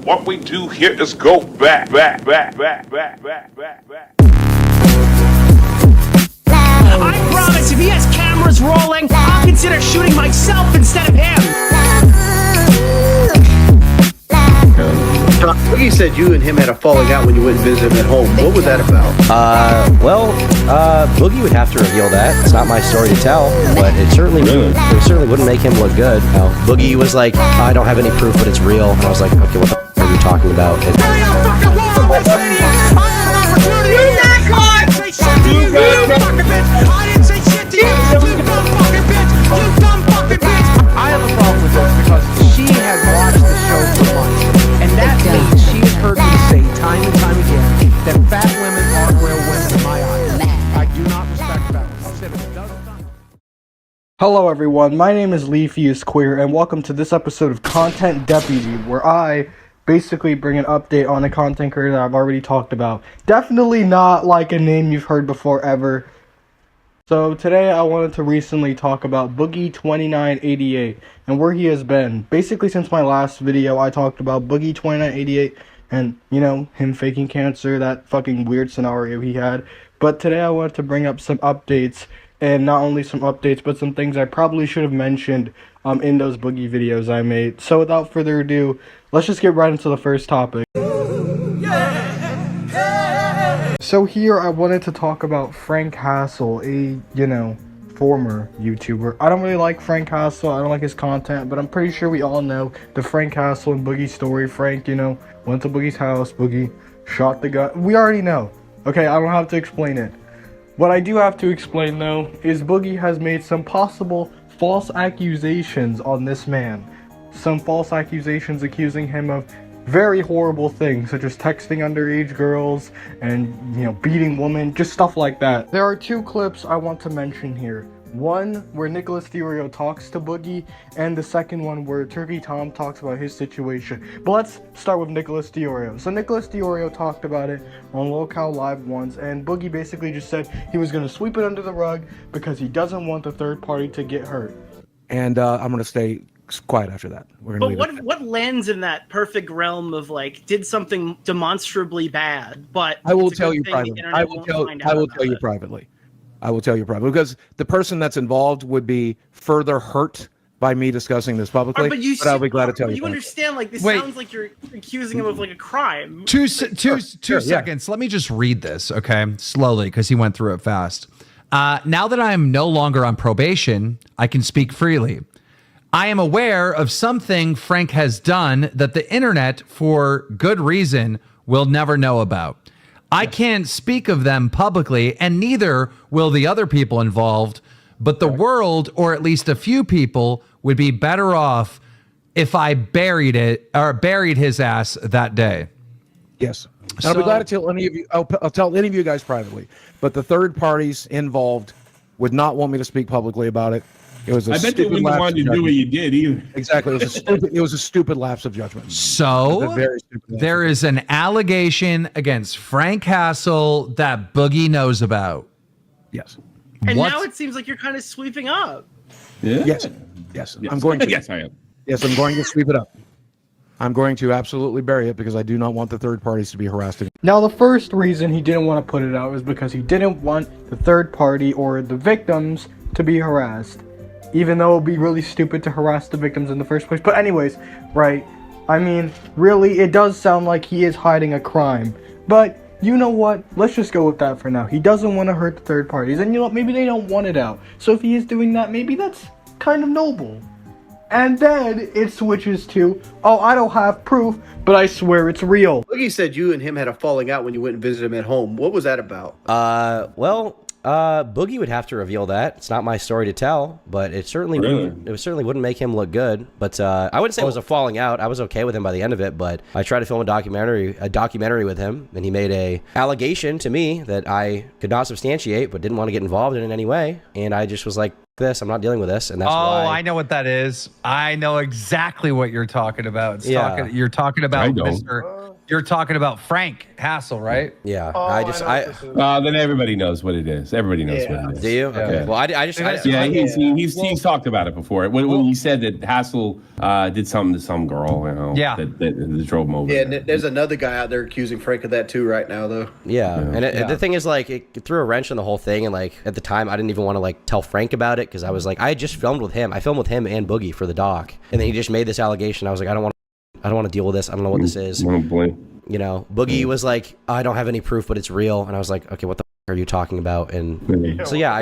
What we do here is go back. I promise, if he has cameras rolling, I'll consider shooting myself instead of him. Boogie said you and him had a falling out when you went and visited him at home. What was that about? Boogie would have to reveal that. It's not my story to tell, but it certainly wouldn't make him look good. No. Boogie was like, I don't have any proof, but it's real. And I was like, okay, what the f are you talking about? I have a problem with this because she has watched the show for months, and that means she has heard me say time and time again that fat women aren't real women in my eyes. I do not respect that. I've said it a dozen times. Hello everyone, my name is Leafy is Queer, and welcome to this episode of Content Deputy, where I basically bring an update on a content creator that I've already talked about. Definitely not like a name you've heard before ever. So today I wanted to recently talk about Boogie2988 and where he has been. Basically since my last video I talked about Boogie2988 and, you know, him faking cancer, that fucking weird scenario he had. But today I wanted to bring up some updates, and not only some updates, but some things I probably should have mentioned in those Boogie videos I made. So without further ado, let's just get right into the first topic. So here I wanted to talk about Frank Hassel, a, former YouTuber. I don't really like Frank Hassel, I don't like his content, but I'm pretty sure we all know the Frank Hassel and Boogie story. Frank, went to Boogie's house, Boogie shot the guy. We already know. Okay, I don't have to explain it. What I do have to explain, though, is Boogie has made some possible false accusations on this man. Some false accusations accusing him of very horrible things, such as texting underage girls and, beating women, just stuff like that. There are two clips I want to mention here. One where Nicholas Theorio talks to Boogie, and the second one where Turkey Tom talks about his situation. But let's start with Nicholas Theorio. So Nicholas Theorio talked about it on Locale Live once, and Boogie basically just said he was going to sweep it under the rug because he doesn't want the third party to get hurt. And I'm going to stay quiet after that. We're gonna But what lands in that perfect realm of did something demonstrably bad, but I will tell you privately. I will tell you privately. I will tell you privately, because the person that's involved would be further hurt by me discussing this publicly. But I'll be glad to tell you. You understand? This sounds like you're accusing him of a crime. Two seconds. Let me just read this, okay, slowly, because he went through it fast. Now that I am no longer on probation, I can speak freely. I am aware of something Frank has done that the internet, for good reason, will never know about. I can't speak of them publicly, and neither will the other people involved, but the world, or at least a few people, would be better off if I buried his ass that day. Yes. And I'll be glad to tell any of you. I'll tell any of you guys privately, but the third parties involved would not want me to speak publicly about it. It was I bet you wouldn't want to do what you did either. Exactly. It was a stupid lapse of judgment. So there is an allegation against Frank Hassel that Boogie knows about. Yes. And now it seems like you're kind of sweeping up. Yeah. Yes. I'm going to. Yes, I am. Yes, I'm going to sweep it up. I'm going to absolutely bury it because I do not want the third parties to be harassed again. Now, the first reason he didn't want to put it out is because he didn't want the third party or the victims to be harassed. Even though it would be really stupid to harass the victims in the first place. But anyways, right, I mean, really, it does sound like he is hiding a crime. But, you know what, let's just go with that for now. He doesn't want to hurt the third parties, and you know what, maybe they don't want it out. So if he is doing that, maybe that's kind of noble. And then it switches to, oh, I don't have proof, but I swear it's real. Boogie said you and him had a falling out when you went and visited him at home. What was that about? Boogie would have to reveal that. It's not my story to tell, but it certainly wouldn't make him look good. But I wouldn't say it was a falling out. I was okay with him by the end of it, but I tried to film a documentary with him, and he made a allegation to me that I could not substantiate, but didn't want to get involved in any way. And I just was like, I'm not dealing with this, and that's why. I know what that is. I know exactly what you're talking about. Yeah. You're talking about Mr. You're talking about Frank Hassel, right? Yeah. Then everybody knows what it is. Everybody knows what it is. Do you? Okay. Yeah. Well, He's talked about it before. When he said that Hassel did something to some girl, that drove him over. Yeah, and there's another guy out there accusing Frank of that too right now, though. Yeah, and the thing is, like, it threw a wrench in the whole thing, and like at the time, I didn't even want to like tell Frank about it because I was like, I had just filmed with him. I filmed with him and Boogie for the doc, and then he just made this allegation. I was like, I don't want to deal with this. I don't know what this is. You know, Boogie was like, I don't have any proof, but it's real, and I was like, okay, what the are you talking about? And so yeah,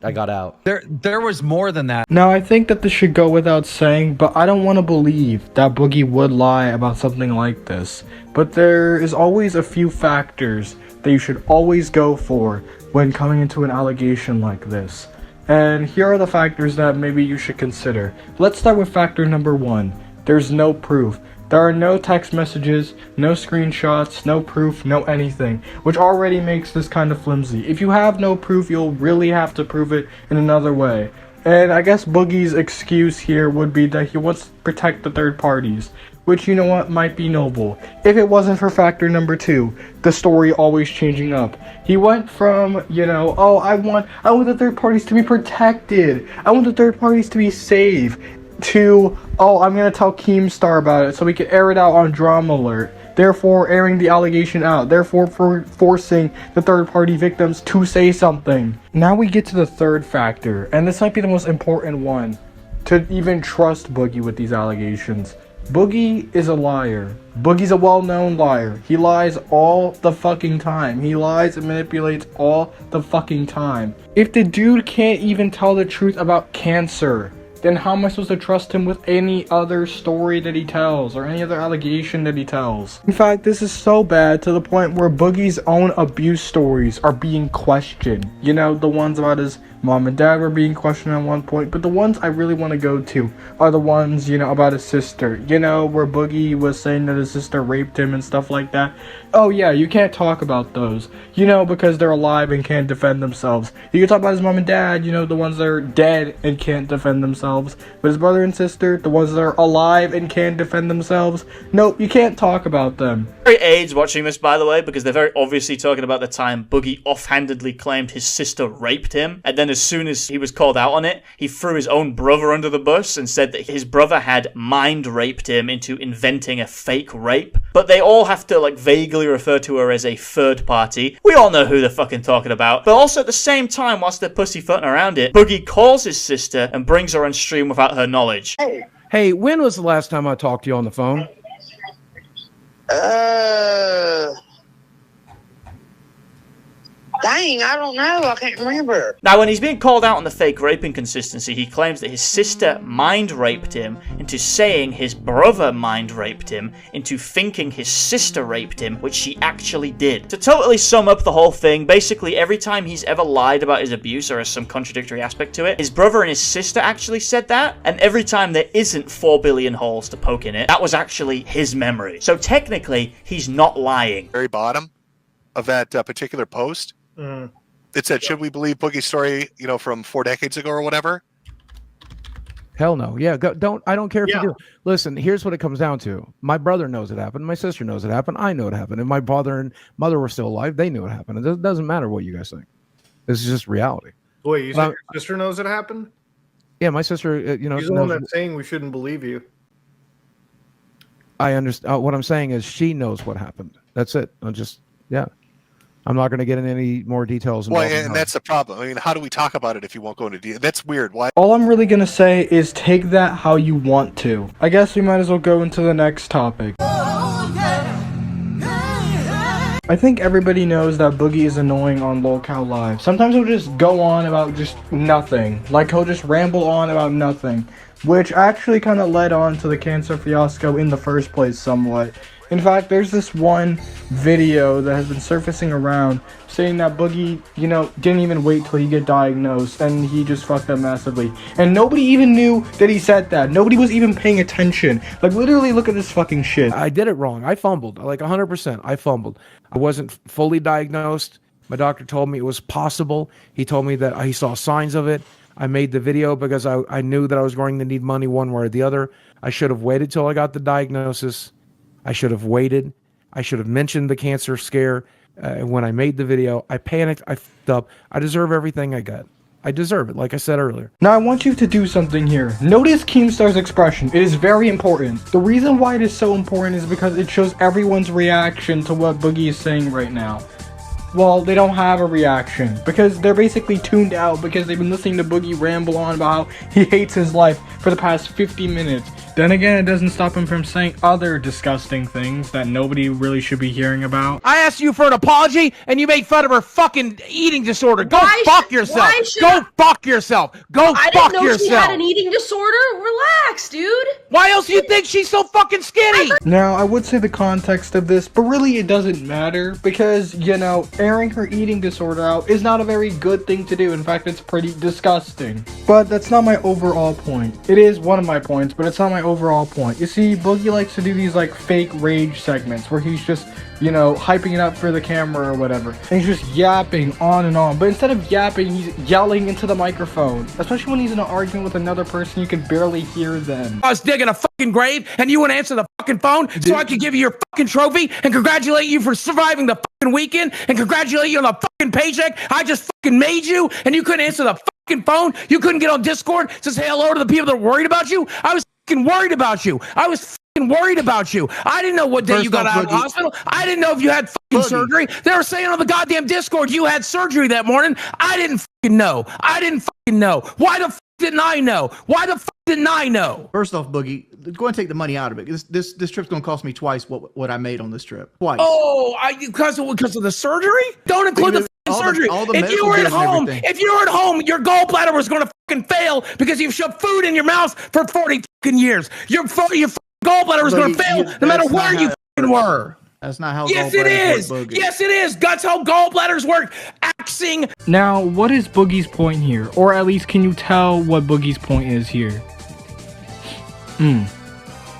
I got out. There was more than that. Now, I think that this should go without saying, but I don't want to believe that Boogie would lie about something like this. But there is always a few factors that you should always go for when coming into an allegation like this. And here are the factors that maybe you should consider. Let's start with factor number 1. There's no proof. There are no text messages, no screenshots, no proof, no anything, which already makes this kind of flimsy. If you have no proof, you'll really have to prove it in another way. And I guess Boogie's excuse here would be that he wants to protect the third parties, which, you know what, might be noble. If it wasn't for factor number 2, the story always changing up. He went from, you know, oh, I want the third parties to be protected, I want the third parties to be safe, to, oh, I'm gonna tell Keemstar about it so we can air it out on Drama Alert, therefore airing the allegation out, therefore forcing the third-party victims to say something. Now we get to the third factor, and this might be the most important one, to even trust Boogie with these allegations. Boogie is a liar. Boogie's a well-known liar. He lies all the fucking time. He lies and manipulates all the fucking time. If the dude can't even tell the truth about cancer, then how am I supposed to trust him with any other story that he tells or any other allegation that he tells? In fact, this is so bad to the point where Boogie's own abuse stories are being questioned. You know, the ones about his mom and dad were being questioned at one point, but the ones I really want to go to are the ones, you know, about his sister. You know, where Boogie was saying that his sister raped him and stuff like that. Oh yeah, you can't talk about those, you know, because they're alive and can't defend themselves. You can talk about his mom and dad, you know, the ones that are dead and can't defend themselves. But his brother and sister, the ones that are alive and can defend themselves, nope, you can't talk about them. Very AIDS watching this, by the way, because they're very obviously talking about the time Boogie offhandedly claimed his sister raped him, and then as soon as he was called out on it, he threw his own brother under the bus and said that his brother had mind raped him into inventing a fake rape. But they all have to, like, vaguely refer to her as a third party. We all know who they're fucking talking about. But also at the same time, whilst they're pussyfooting around it, Boogie calls his sister and brings her on stream without her knowledge. Hey, when was the last time I talked to you on the phone? Dang, I don't know. I can't remember. Now, when he's being called out on the fake rape inconsistency, he claims that his sister mind raped him into saying his brother mind raped him into thinking his sister raped him, which she actually did. To totally sum up the whole thing, basically every time he's ever lied about his abuse or has some contradictory aspect to it, his brother and his sister actually said that, and every time there isn't 4 billion holes to poke in it, that was actually his memory. So technically, he's not lying. Very bottom of that particular post. It said, should we believe Boogie's story, you know, from 4 decades ago or whatever? Hell no. Yeah, I don't care if you do. Listen, here's what it comes down to. My brother knows it happened. My sister knows it happened. I know it happened. And my father and mother were still alive. They knew it happened. It doesn't matter what you guys think. This is just reality. Wait, you said your sister knows it happened? Yeah, my sister, you know. She's the one that's saying we shouldn't believe you. I understand. What I'm saying is she knows what happened. That's it. I'm not going to get into any more details. Well, and that's the problem. I mean, how do we talk about it if you won't go into detail? That's weird. Why? All I'm really going to say is take that how you want to. I guess we might as well go into the next topic. I think everybody knows that Boogie is annoying on Lolcow Live. Sometimes he'll just go on about just nothing. Like, he'll just ramble on about nothing. Which actually kind of led on to the cancer fiasco in the first place somewhat. In fact, there's this one video that has been surfacing around saying that Boogie, you know, didn't even wait till he get diagnosed and he just fucked up massively. And nobody even knew that he said that. Nobody was even paying attention. Like, literally, look at this fucking shit. I did it wrong. I fumbled. Like, 100%. I fumbled. I wasn't fully diagnosed. My doctor told me it was possible. He told me that he saw signs of it. I made the video because I knew that I was going to need money one way or the other. I should have waited till I got the diagnosis. I should have waited. I should have mentioned the cancer scare when I made the video. I panicked. I fucked up. I deserve everything I got. I deserve it, like I said earlier. Now I want you to do something here. Notice Keemstar's expression. It is very important. The reason why it is so important is because it shows everyone's reaction to what Boogie is saying right now. Well, they don't have a reaction because they're basically tuned out because they've been listening to Boogie ramble on about how he hates his life for the past 50 minutes. Then again, it doesn't stop him from saying other disgusting things that nobody really should be hearing about. I asked you for an apology, and you made fun of her fucking eating disorder. Go fuck yourself. Go fuck yourself. Go I fuck didn't know yourself. she had an eating disorder. Relax, dude. Why else do you think she's so fucking skinny? Now, I would say the context of this, but really it doesn't matter because, you know, airing her eating disorder out is not a very good thing to do. In fact, it's pretty disgusting. But that's not my overall point. It is one of my points, but it's not my overall point. You see, Boogie likes to do these like fake rage segments where he's just, you know, hyping it up for the camera or whatever. And he's just yapping on and on. But instead of yapping, he's yelling into the microphone. Especially when he's in an argument with another person, you can barely hear them. I was digging a fucking grave and you wouldn't answer the fucking phone so I could give you your fucking trophy and congratulate you for surviving the fucking weekend and congratulate you on the fucking paycheck I just fucking made you, and you couldn't answer the fucking phone. You couldn't get on Discord to say hello to the people that are worried about you. I was fucking worried about you. I was fucking worried about you. I didn't know what day you got out of the hospital. I didn't know if you had fucking surgery. They were saying on the goddamn Discord you had surgery that morning. I didn't fucking know. I didn't fucking know. Why the fuck didn't I know? Why the fuck didn't I know? First off, Boogie, go and take the money out of it. This trip's gonna cost me twice what I made on this trip. Twice. Oh, because of the surgery? Don't include the surgery. If you were at home, your gallbladder was going to fucking fail because you've shoved food in your mouth for 40 fucking years. Your gallbladder was going to fail no matter where you fucking were. That's not how Yes, it is. Yes, it is. That's how gallbladders work. Axing. Now, what is Boogie's point here? Or at least, can you tell what Boogie's point is here?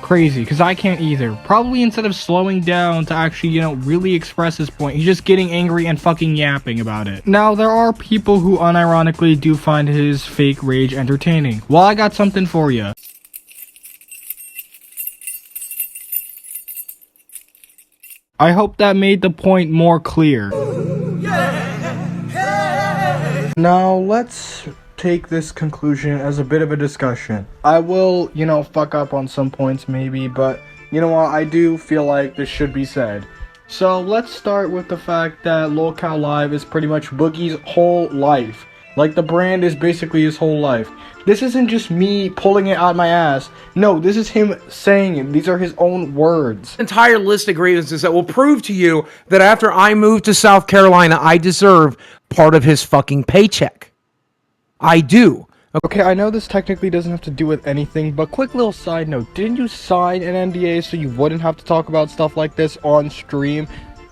Crazy, because I can't either. Probably instead of slowing down to actually, you know, really express his point, he's just getting angry and fucking yapping about it. Now, there are people who unironically do find his fake rage entertaining. Well, I got something for you. I hope that made the point more clear. Now, let's take this conclusion as a bit of a discussion. I will, you know, fuck up on some points maybe, but you know what, I do feel like this should be said. So let's start with the fact that Lolcow Live is pretty much Boogie's whole life. Like, the brand is basically his whole life. This isn't just me pulling it out my ass. No, this is him saying it. These are his own words. Entire list of grievances that will prove to you that after I moved to South Carolina, I deserve part of his fucking paycheck. I do. Okay, I know this technically doesn't have to do with anything, but quick little side note. Didn't you sign an NDA so you wouldn't have to talk about stuff like this on stream?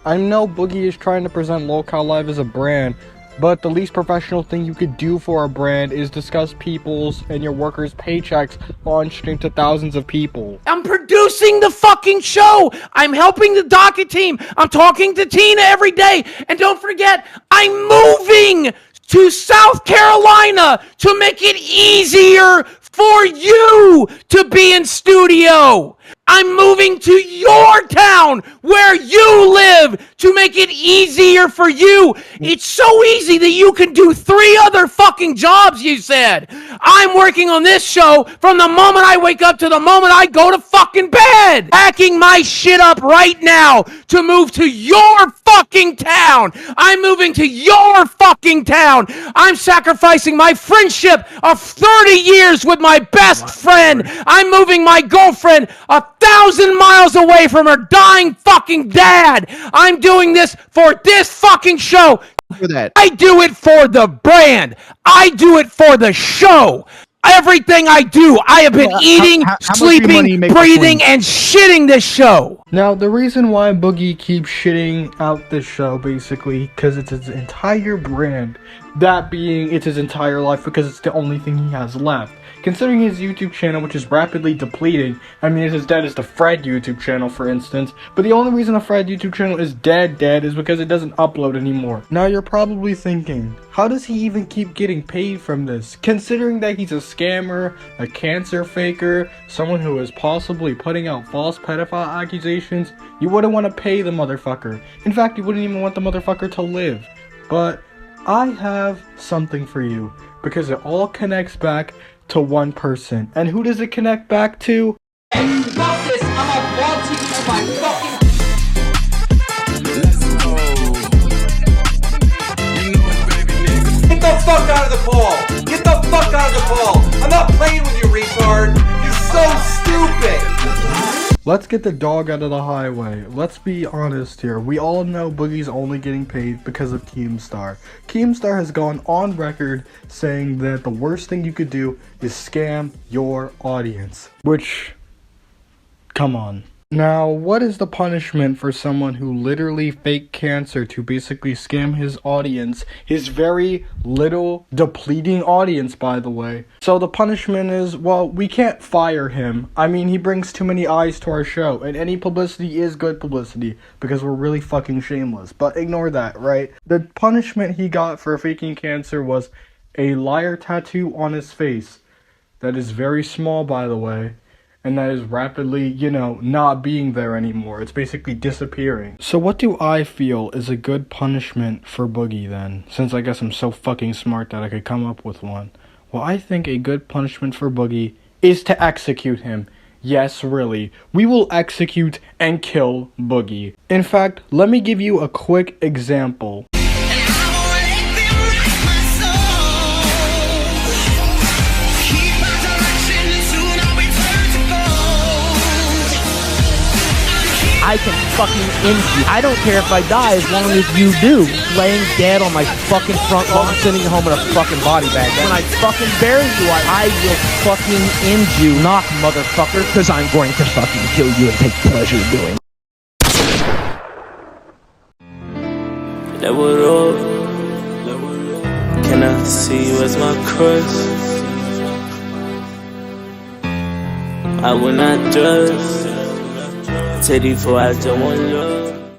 I know Boogie is trying to present Lolcow Live as a brand, but the least professional thing you could do for a brand is discuss people's and your workers' paychecks on stream to thousands of people. I'm producing the fucking show. I'm helping the docket team. I'm talking to Tina every day. And don't forget, I'm moving to South Carolina to make it easier for you to be in studio. I'm moving to your town where you live to make it easier for you. It's so easy that you can do 3 other fucking jobs, you said. I'm working on this show from the moment I wake up to the moment I go to fucking bed. Packing my shit up right now to move to your fucking town. I'm moving to your fucking town. I'm sacrificing my friendship of 30 years with my best friend. I'm moving my girlfriend 1,000 miles away from her dying fucking dad. I'm doing this for this fucking show. For that. I do it for the brand. I do it for the show. Everything I do, I have been eating, sleeping, breathing, and shitting this show. Now, the reason why Boogie keeps shitting out this show, basically, because it's his entire brand. That being, it's his entire life, because it's the only thing he has left. Considering his YouTube channel, which is rapidly depleting, I mean, it's as dead as the Fred YouTube channel, for instance, but the only reason the Fred YouTube channel is dead is because it doesn't upload anymore. Now, you're probably thinking, how does he even keep getting paid from this? Considering that he's a scammer, a cancer faker, someone who is possibly putting out false pedophile accusations, situations, you wouldn't want to pay the motherfucker. In fact, you wouldn't even want the motherfucker to live. But I have something for you, because it all connects back to one person. And who does it connect back to? You got this. I'm on Wall TV on my fucking. Get the fuck out of the ball! Get the fuck out of the ball! I'm not playing with you, retard! You're so stupid! Let's get the dog out of the highway. Let's be honest here. We all know Boogie's only getting paid because of Keemstar. Keemstar has gone on record saying that the worst thing you could do is scam your audience. Which, come on. Now, what is the punishment for someone who literally faked cancer to basically scam his audience? His very little depleting audience, by the way. So the punishment is, well, we can't fire him. I mean, he brings too many eyes to our show, and any publicity is good publicity, because we're really fucking shameless. But ignore that, right? The punishment he got for faking cancer was a liar tattoo on his face. That is very small, by the way. And that is rapidly, not being there anymore. It's basically disappearing. So what do I feel is a good punishment for Boogie then? Since I guess I'm so fucking smart that I could come up with one. Well, I think a good punishment for Boogie is to execute him. Yes, really. We will execute and kill Boogie. In fact, let me give you a quick example. I can fucking end you. I don't care if I die as long as you do. Laying dead on my fucking front lawn, sending you home in a fucking body bag. When I fucking bury you, I will fucking end you. Knock, motherfucker, because I'm going to fucking kill you and take pleasure in doing. Never roll. Can I see you as my crush? I will not judge. Teddy for I don't want love.